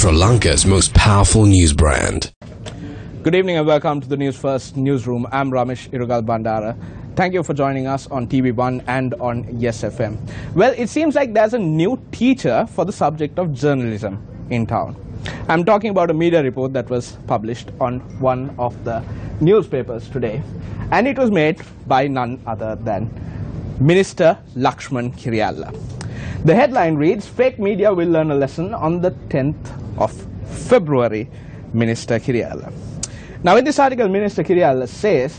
Sri Lanka's most powerful news brand. Good evening and welcome to the News First newsroom. I'm Ramesh Irugal Bandara. Thank you for joining us on TV1 and on Yes FM. Well, it seems like there's a new teacher for the subject of journalism in town. I'm talking about a media report that was published on one of the newspapers today, and it was made by none other than Minister Lakshman Kiriella. The headline reads, "Fake media will learn a lesson on the 10th of February, Minister Kiriella." Now in this article, Minister Kiriella says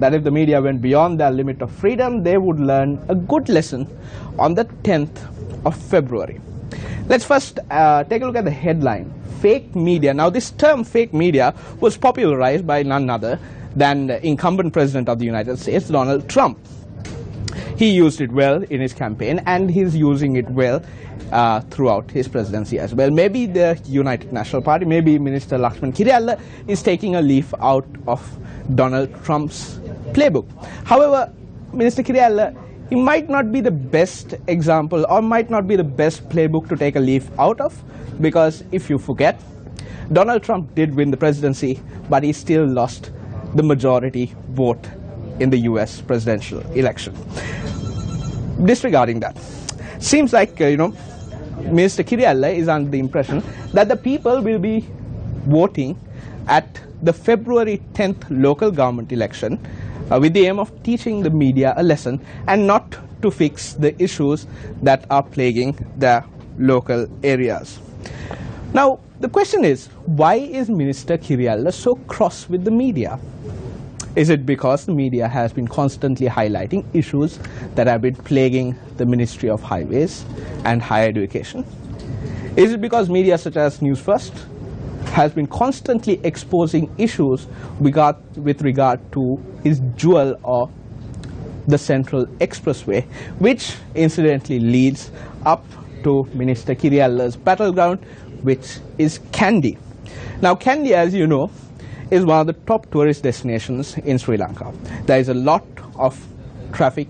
that if the media went beyond their limit of freedom, they would learn a good lesson on the 10th of February. Let's first take a look at the headline, fake media. Now this term fake media was popularized by none other than the incumbent President of the United States, Donald Trump. He used it well in his campaign, and he's using it well throughout his presidency as well. Maybe the United National Party, maybe Minister Lakshman Kiriella is taking a leaf out of Donald Trump's playbook. However, Minister Kiriella, he might not be the best example or might not be the best playbook to take a leaf out of, because if you forget, Donald Trump did win the presidency, but he still lost the majority vote in the US presidential election. Disregarding that, seems like Minister Kiriella is under the impression that the people will be voting at the February 10th local government election with the aim of teaching the media a lesson and not to fix the issues that are plaguing their local areas. Now the question is, why is Minister Kiriella so cross with the media? Is it because the media has been constantly highlighting issues that have been plaguing the Ministry of Highways and Higher Education? Is it because media such as Newsfirst has been constantly exposing issues with regard to his jewel or the Central Expressway, which incidentally leads up to Minister Kiriella's battleground, which is Kandy. Now Kandy, as you know, is one of the top tourist destinations in Sri Lanka. There is a lot of traffic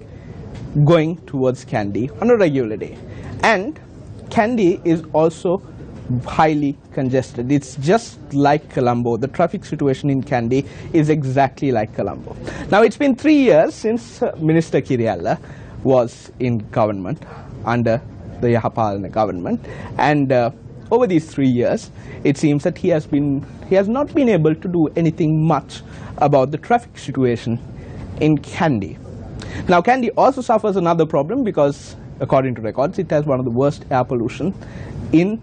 going towards Kandy on a regular day, and Kandy is also highly congested. It's just like Colombo. The traffic situation in Kandy is exactly like Colombo. Now it's been 3 years since Minister Kiriella was in government under the Yahapalana government, and over these 3 years, it seems that he has not been able to do anything much about the traffic situation in Kandy. Now Kandy also suffers another problem because, according to records, it has one of the worst air pollution in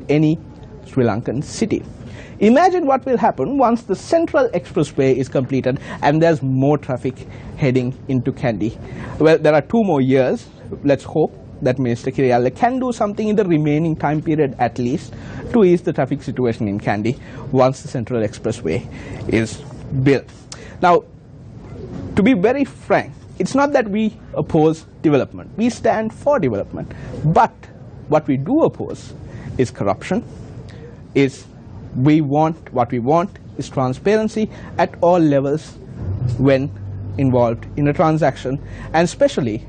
any Sri Lankan city. Imagine what will happen once the Central Expressway is completed and there's more traffic heading into Kandy. Well, there are 2 more years. Let's hope that Minister Kiriella can do something in the remaining time period at least to ease the traffic situation in Kandy once the Central Expressway is built. Now, to be very frank, it's not that we oppose development. We stand for development. But what we do oppose is corruption. What we want is transparency at all levels when involved in a transaction, and especially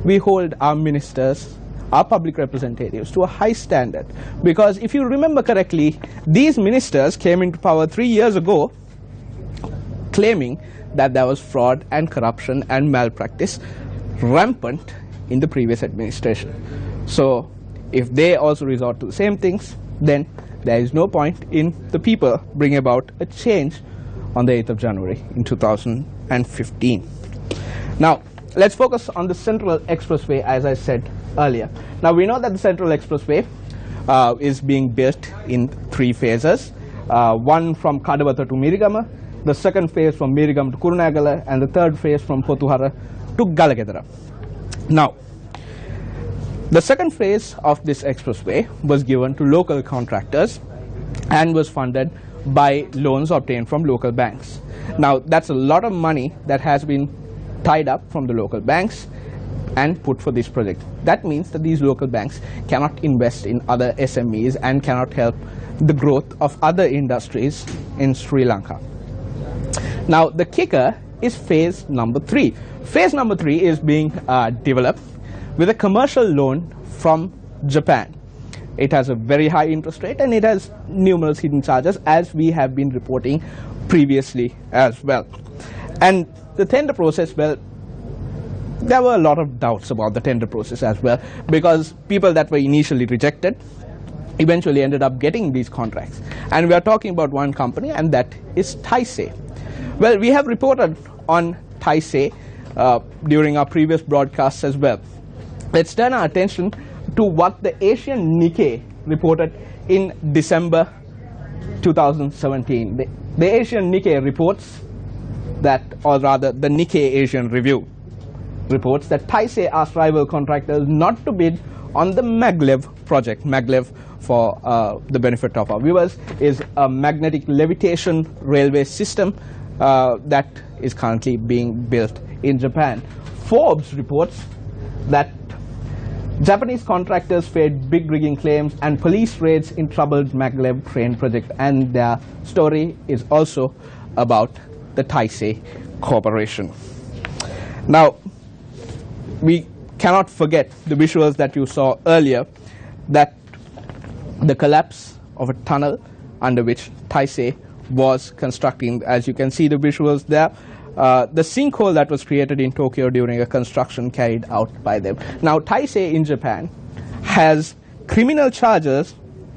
we hold our ministers, our public representatives, to a high standard. Because if you remember correctly, these ministers came into power 3 years ago claiming that there was fraud and corruption and malpractice rampant in the previous administration. So if they also resort to the same things, then there is no point in the people bringing about a change on the 8th of January in 2015. Now, let's focus on the Central Expressway, as I said earlier. Now we know that the Central Expressway is being built in 3 phases. One from Kadawatha to Mirigama, the second phase from Mirigama to Kurunagala, and the third phase from Potuhara to Galagedara. Now, the second phase of this expressway was given to local contractors and was funded by loans obtained from local banks. Now that's a lot of money that has been tied up from the local banks and put for this project. That means that these local banks cannot invest in other SMEs and cannot help the growth of other industries in Sri Lanka. Now the kicker is phase number 3. Phase number 3 is being developed with a commercial loan from Japan. It has a very high interest rate and it has numerous hidden charges, as we have been reporting previously as well. And the tender process, well, there were a lot of doubts about the tender process as well, because people that were initially rejected eventually ended up getting these contracts. And we are talking about one company, and that is Taisei. Well, we have reported on Taisei during our previous broadcasts as well. Let's turn our attention to what the Asian Nikkei reported in December 2017. The Asian Nikkei reports that, or rather the Nikkei Asian Review reports that Taisei asked rival contractors not to bid on the maglev project. Maglev, for the benefit of our viewers, is a magnetic levitation railway system that is currently being built in Japan. Forbes reports that Japanese contractors faced big rigging claims and police raids in troubled maglev train project, and their story is also about the Taisei Corporation. Now, we cannot forget the visuals that you saw earlier, that the collapse of a tunnel under which Taisei was constructing. As you can see the visuals there, the sinkhole that was created in Tokyo during a construction carried out by them. Now, Taisei in Japan has criminal charges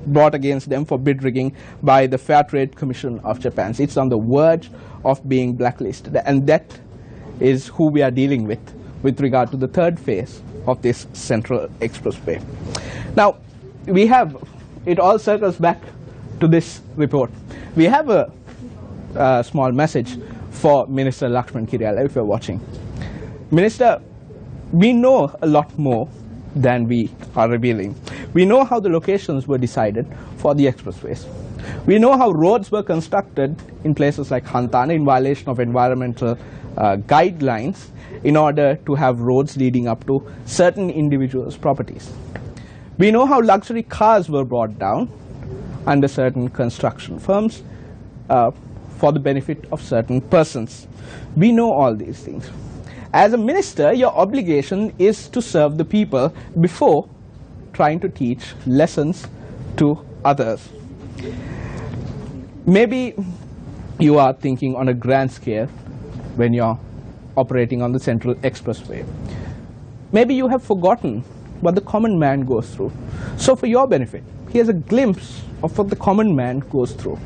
brought against them for bid rigging by the Fair Trade Commission of Japan. It's on the verge of being blacklisted, and that is who we are dealing with regard to the third phase of this Central Expressway. Now, we have, it all circles back to this report. We have a small message for Minister Lakshman Kiriella, if you're watching. Minister, we know a lot more than we are revealing. We know how the locations were decided for the expressways. We know how roads were constructed in places like Hantana in violation of environmental guidelines in order to have roads leading up to certain individuals' properties. We know how luxury cars were brought down under certain construction firms for the benefit of certain persons. We know all these things. As a minister, your obligation is to serve the people before trying to teach lessons to others. Maybe you are thinking on a grand scale when you're operating on the Central Expressway. Maybe you have forgotten what the common man goes through. So for your benefit, here's a glimpse of what the common man goes through.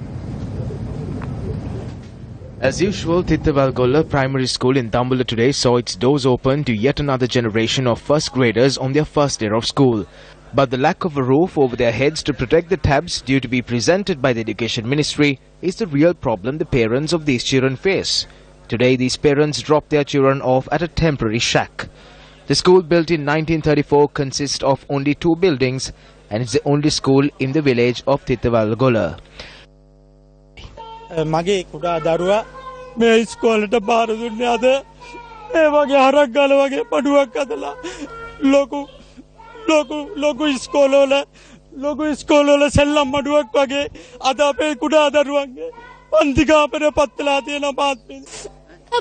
As usual, Thittawalgolla Primary School in Dambulla today saw its doors open to yet another generation of first graders on their first day of school. But the lack of a roof over their heads to protect the tabs due to be presented by the Education Ministry is the real problem the parents of these children face. Today, these parents dropped their children off at a temporary shack. The school, built in 1934, consists of only 2 buildings and it's the only school in the village of Thittawalgolla. මගේ කුඩා දරුවා මේ ඉස්කෝලේට බාර දුන්නේ අද ඒ වගේ හරක් ගාලා වගේ පඩුවක් අදලා ලොකු ඉස්කෝලවල සෙල්ලම් මඩුවක් වගේ අද අපේ කුඩා දරුවන්ගේ පන්ති කාමරේ පත්ලා තියෙන පාත්මේ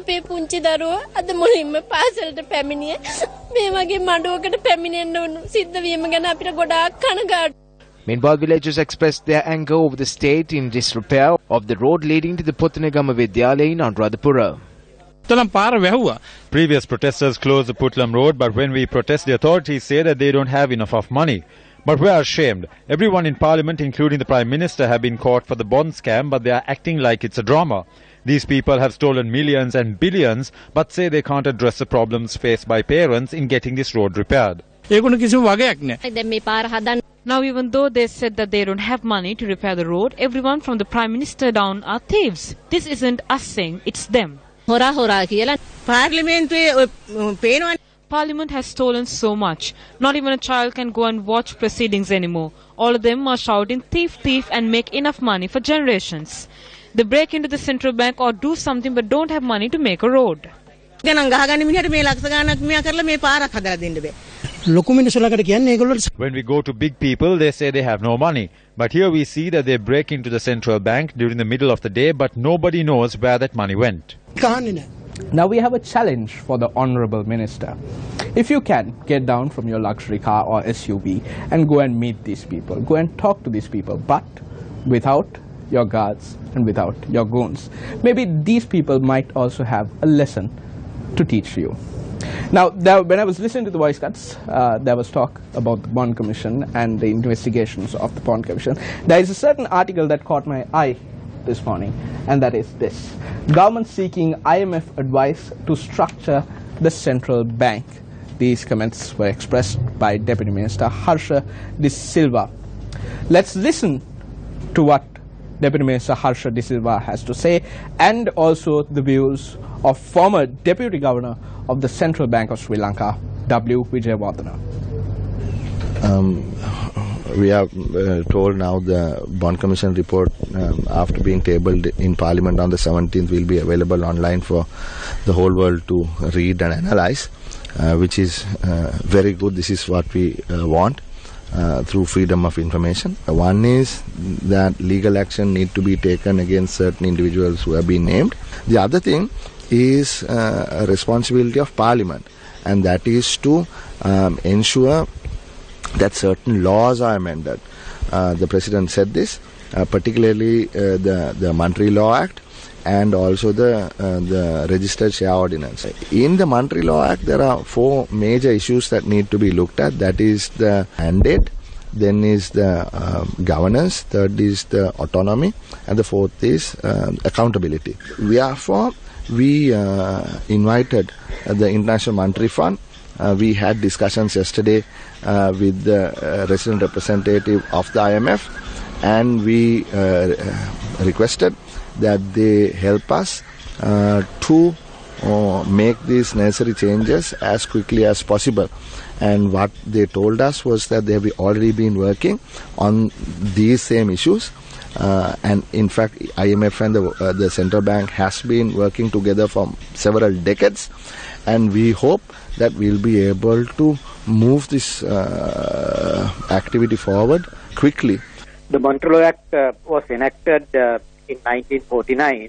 අපේ පුංචි දරුවා අද මුලින්ම පාසලට පැමිණියේ මේ වගේ මඩුවකට පැමිණෙන්න සිද්ධ වීම ගැන අපිට ගොඩාක් කනගාටුයි. Meanwhile, villagers expressed their anger over the state in disrepair of the road leading to the Puttanagama Vidyalaya in Anuradhapura. Previous protesters closed the Putlam road, but when we protest, the authorities say that they don't have enough of money. But we are ashamed. Everyone in Parliament, including the Prime Minister, have been caught for the bond scam, but they are acting like it's a drama. These people have stolen millions and billions, but say they can't address the problems faced by parents in getting this road repaired. Now, even though they said that they don't have money to repair the road, everyone from the Prime Minister down are thieves. This isn't us saying, it's them. Parliament has stolen so much. Not even a child can go and watch proceedings anymore. All of them are shouting, thief, thief, and make enough money for generations. They break into the central bank or do something but don't have money to make a road. When we go to big people, they say they have no money. But here we see that they break into the central bank during the middle of the day, but nobody knows where that money went. Now we have a challenge for the Honourable Minister. If you can, get down from your luxury car or SUV and go and meet these people, go and talk to these people, but without your guards and without your goons. Maybe these people might also have a lesson to teach you. Now, when I was listening to the voice cuts, there was talk about the Bond Commission and the investigations of the Bond Commission. There is a certain article that caught my eye this morning, and that is this: government seeking IMF advice to structure the central bank. These comments were expressed by Deputy Minister Harsha De Silva. Let's listen to what Deputy Minister Harsha De Silva has to say, and also the views of former Deputy Governor of the Central Bank of Sri Lanka, W. Vijayawardena. We are told now the Bond Commission report, after being tabled in Parliament on the 17th, will be available online for the whole world to read and analyse, which is very good. This is what we want through freedom of information. One is that legal action need to be taken against certain individuals who have been named. The other thing is a responsibility of Parliament, and that is to ensure that certain laws are amended. The President said this, particularly the Monetary Law Act and also the Registered Share Ordinance. In the Monetary Law Act, there are 4 major issues that need to be looked at. That is the mandate, then is the governance, third is the autonomy, and the fourth is accountability. Therefore, we invited the International Monetary Fund. We had discussions yesterday with the resident representative of the IMF, and we requested that they help us to make these necessary changes as quickly as possible. And what they told us was that they have already been working on these same issues. And in fact, IMF and the central bank has been working together for several decades, and we hope that we'll be able to move this activity forward quickly. The Monetary Law Act was enacted in 1949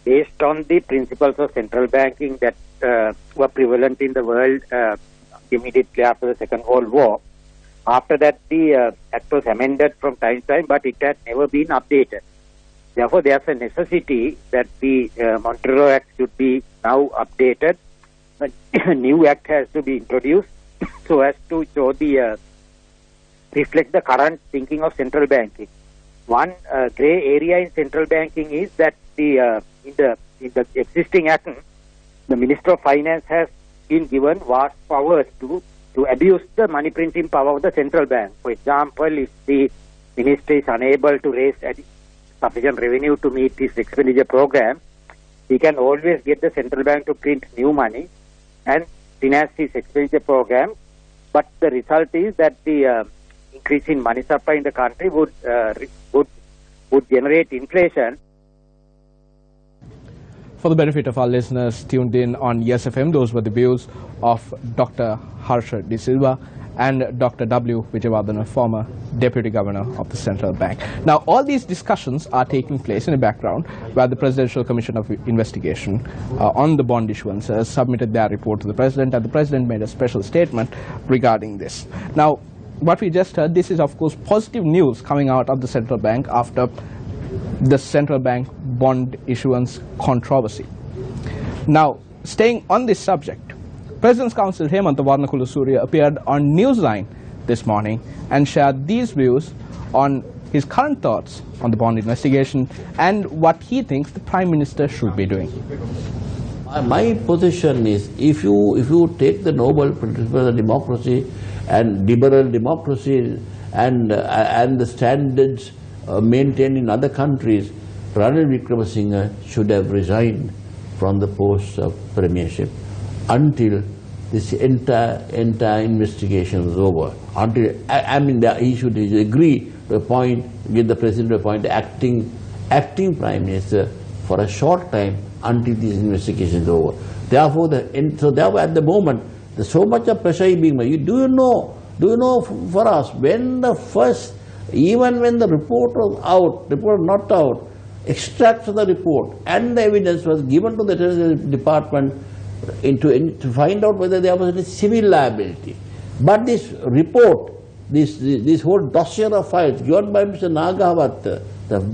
based on the principles of central banking that were prevalent in the world immediately after the Second World War. After that, the Act was amended from time to time, but it had never been updated. Therefore, there's a necessity that the Monetary Law Act should be now updated. A new Act has to be introduced so as to show the reflect the current thinking of central banking. One grey area in central banking is that in the existing Act, the Minister of Finance has been given vast powers to abuse the money printing power of the central bank. For example, if the ministry is unable to raise sufficient revenue to meet its expenditure program, he can always get the central bank to print new money and finance his expenditure program. But the result is that the increase in money supply in the country would generate inflation. For the benefit of our listeners tuned in on Yes FM, those were the views of Dr. Harsha De Silva and Dr. W. Vijayawardena, former Deputy Governor of the Central Bank. Now, all these discussions are taking place in a background where the Presidential Commission of Investigation on the bond issuance submitted their report to the President, and the President made a special statement regarding this. Now, what we just heard, this is of course positive news coming out of the Central Bank after the Central Bank bond issuance controversy. Now, staying on this subject, President's Counsel Hemantha Warnakulasuriya appeared on Newsline this morning and shared these views on his current thoughts on the bond investigation and what he thinks the Prime Minister should be doing. My position is, if you take the noble principle of democracy and liberal democracy and the standards maintained in other countries, Ranil Wickremesinghe should have resigned from the post of premiership until this entire investigation is over. Until he should agree to appoint, get the President to appoint acting Prime Minister for a short time until this investigation is over. Therefore, therefore at the moment, there's so much of pressure being made. Do you know for us, when the first, even when the report was out, report not out, extracts of the report and the evidence was given to the Treasury Department, to find out whether there was any civil liability. But this report, this whole dossier of files given by Mr. Nagavat,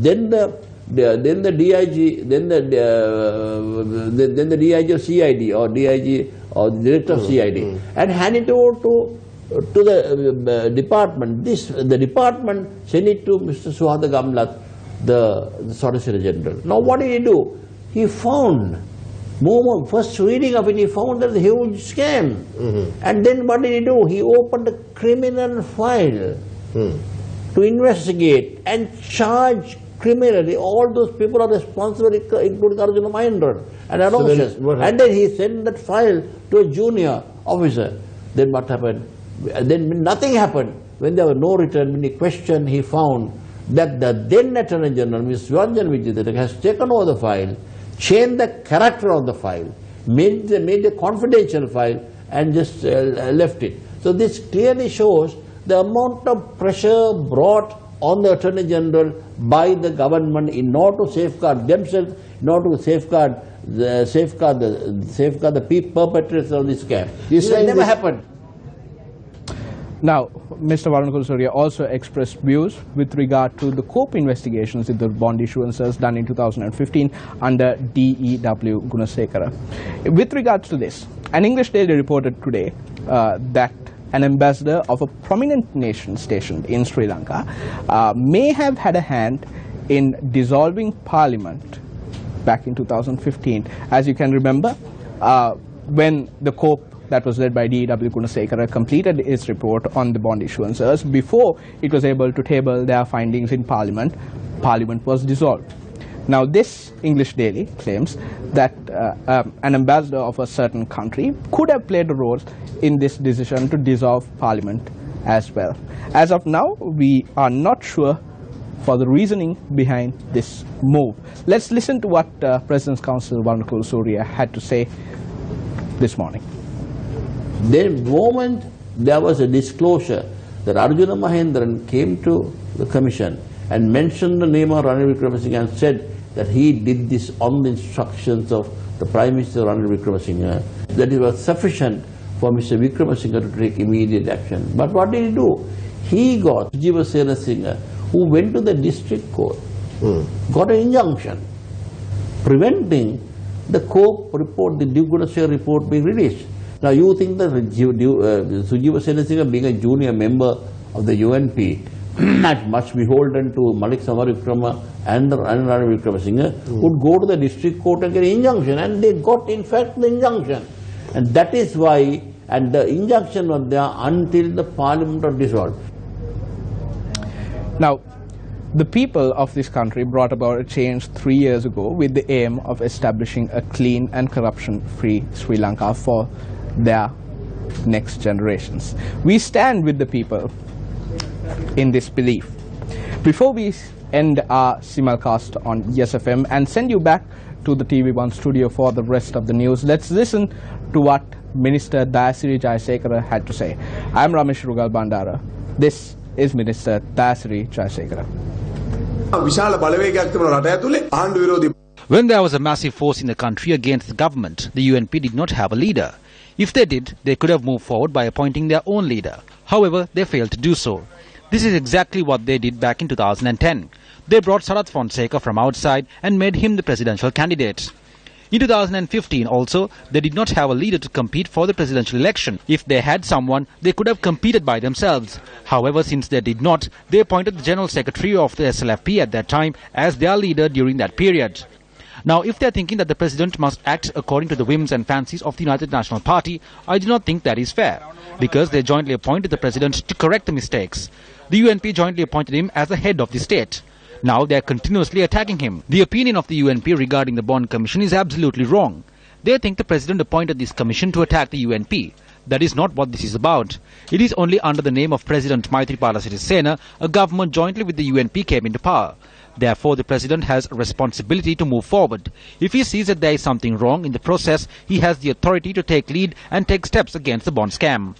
then the DIG, then the DIG of CID or DIG or the director of CID, and hand it over to the department. The department sent it to Mr. Suhada Gamlat, the Solicitor General. Now what did he do? He found, first reading of it, he found that a huge scam. And then what did he do? He opened a criminal file to investigate and charge criminally all those people are responsible, including Arjuna Mahendran and Aloysius. And then he sent that file to a junior officer. Then what happened? Then nothing happened. When there was no return, when he questioned, he found that the then Attorney General, Mr. Ranjan Vijay, has taken over the file, changed the character of the file, made the confidential file, and just left it. So this clearly shows the amount of pressure brought on the Attorney General by the government in order to safeguard themselves, in order to safeguard the perpetrators of this scam. This never happened. Now, Mr. Varun Kulusoria also expressed views with regard to the COPE investigations into bond issuances done in 2015 under D.E.W. Gunasekara. With regards to this, an English daily reported today that an ambassador of a prominent nation stationed in Sri Lanka may have had a hand in dissolving parliament back in 2015. As you can remember, when the COPE that was led by D.W. Gunasekara completed its report on the bond issuances, before it was able to table their findings in Parliament, Parliament was dissolved. Now this English daily claims that an ambassador of a certain country could have played a role in this decision to dissolve Parliament as well. As of now, we are not sure for the reasoning behind this move. Let's listen to what President's Counsel Varun Kulusoria had to say this morning. The moment there was a disclosure that Arjuna Mahendran came to the Commission and mentioned the name of Ranil Wickremesinghe and said that he did this on the instructions of the Prime Minister Ranil Wickremesinghe, that it was sufficient for Mr. Wickremesinghe to take immediate action. But what did he do? He got Jiva Senasinghe, who went to the district court, got an injunction preventing the COPE report, the Gunasekara report being released. Now you think that Sujiva Senasinghe, being a junior member of the UNP, much beholden to Malik Samaravikrama and Ranil Wickremesinghe, would go to the district court and get an injunction, and they got in fact the injunction. And that is why, and the injunction was there until the Parliament was dissolved. Now, the people of this country brought about a change 3 years ago with the aim of establishing a clean and corruption-free Sri Lanka for their next generations. We stand with the people in this belief. Before we end our simulcast on Yes FM and send you back to the TV1 studio for the rest of the news, let's listen to what Minister Dayasiri Jayasekara had to say. I'm Ramesh Rugal Bandara. This is Minister Dayasiri Jayasekara. When there was a massive force in the country against the government, the UNP did not have a leader. If they did, they could have moved forward by appointing their own leader. However, they failed to do so. This is exactly what they did back in 2010. They brought Sarath Fonseca from outside and made him the presidential candidate. In 2015 also, they did not have a leader to compete for the presidential election. If they had someone, they could have competed by themselves. However, since they did not, they appointed the General Secretary of the SLFP at that time as their leader during that period. Now, if they are thinking that the president must act according to the whims and fancies of the United National Party, I do not think that is fair, because they jointly appointed the president to correct the mistakes. The UNP jointly appointed him as the head of the state. Now they are continuously attacking him. The opinion of the UNP regarding the Bond Commission is absolutely wrong. They think the president appointed this commission to attack the UNP. That is not what this is about. It is only under the name of President Maithripala Sirisena, a government jointly with the UNP came into power. Therefore, the president has a responsibility to move forward. If he sees that there is something wrong in the process, he has the authority to take lead and take steps against the bond scam.